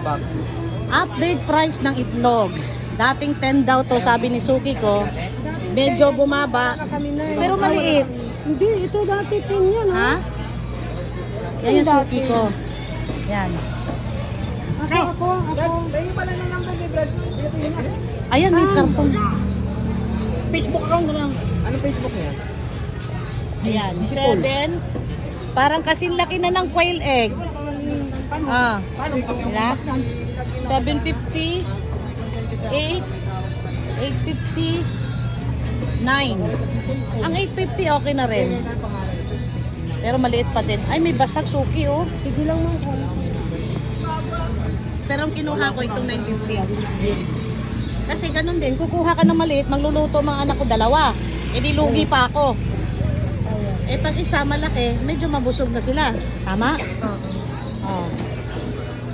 bag. Update price ng itlog. Dating 10 daw to, sabi ni Suki ko. Medyo bumaba. Pero maliit. Hindi, ito dati 10 yan, Ha? Yan yung Suki ko. Yan. Ako. Pwede pala ng number ni Brad. Ayan, may karton. Facebook account na lang. Anong Facebook niya? Ayan, 7. Parang kasing laki na ng quail egg. Ah, diba? 750, 8, 850, 9. Ang 850 okay na rin. Pero maliit pa din. Ay, may basag Suki oh. Sige lang mo. Pero ang kinuha ko itong 950. Kasi ganun din, kukuha ka ng maliit, magluluto mga anak ko dalawa. E di lugi pa ako. Eh pag isa malaki, medyo mabusog na sila. Tama? Oh.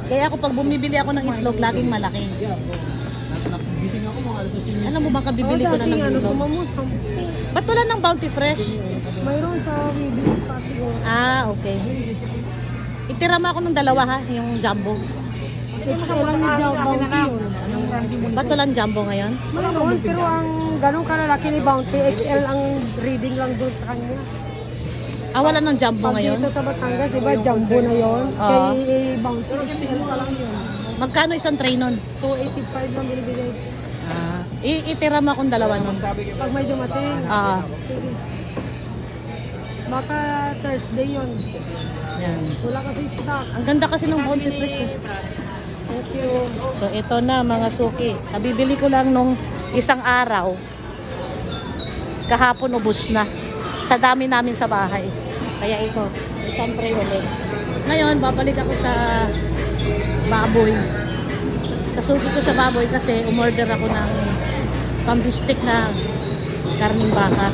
Kaya ako pag bumibili ako ng itlog, laging malaki. Gising ako mga alas 8. Alam mo bang kabibili ko na ng itlog? Ba't wala ng Bounty Fresh? Mayroon sa Wibis pa siguro. Ah, okay. Itira mo ako ng dalawa ha, yung jumbo. XL lang yung Bounty yun. Ba't walang jumbo ngayon? Mayroon, pero ang ganun kalalaki ni Bounty, XL ang reading lang doon sa kanya. Ah, wala ng jumbo Pag ngayon? dito sa Batangas, di ba, jumbo na yun. Oo. Kay Bounty, XL pa lang yun. Magkano isang tray nun? 285 lang binibigay. Ah, itira mo akong dalawa nun. Pag may dumating, Ah, sige. Baka Thursday yun. yan. Wala kasi stock. Ang ganda kasi ng Bounty Fresh eh. Thank you. So ito na mga Suki. Nabibili ko lang nung isang araw. Kahapon ubos na. Sa dami namin sa bahay. Kaya ito, isang tray ulit. Ngayon, babalik ako sa baboy. Sa Suki ko sa baboy kasi umorder ako ng pambistik na karning baka.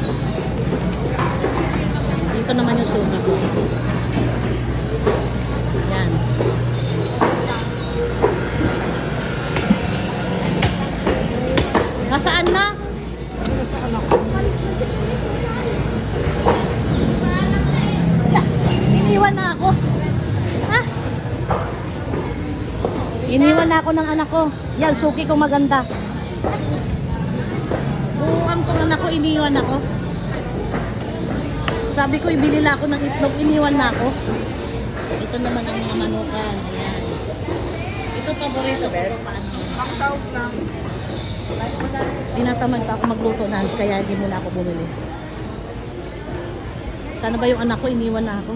Dito naman yung Suki ko. Yan. Nasaan na? Nasa anak ko. Iniwan na ako. Ha? Iniwan na ako ng anak ko. Yan, Suki ko maganda. Buuan ko anak ko, iniwan ako. Sabi ko, ibili lang ako ng itlog, iniwan na ako. Ito naman ang mga manukan. Ayan. Ito paborito ko. Paano? Tinatamad pa ako magluto na, kaya hindi muna ako bumili. Sana ba yung anak ko, iniwan na ako?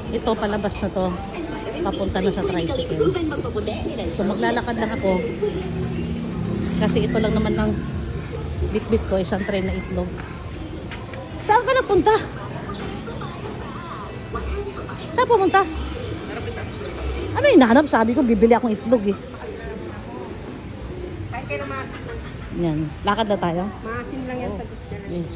Ito, palabas na to. Papunta na sa tricycle. So maglalakad lang ako. Kasi ito lang naman ng bit-bit ko, isang tray na itlog. Saan ka napunta? Saan pumunta? Ano yung nahanap? Sabi ko, bibili akong itlog eh. Kahit kayo na maasim lang. Yan. Lakad na tayo. Maasim lang yan. Eh.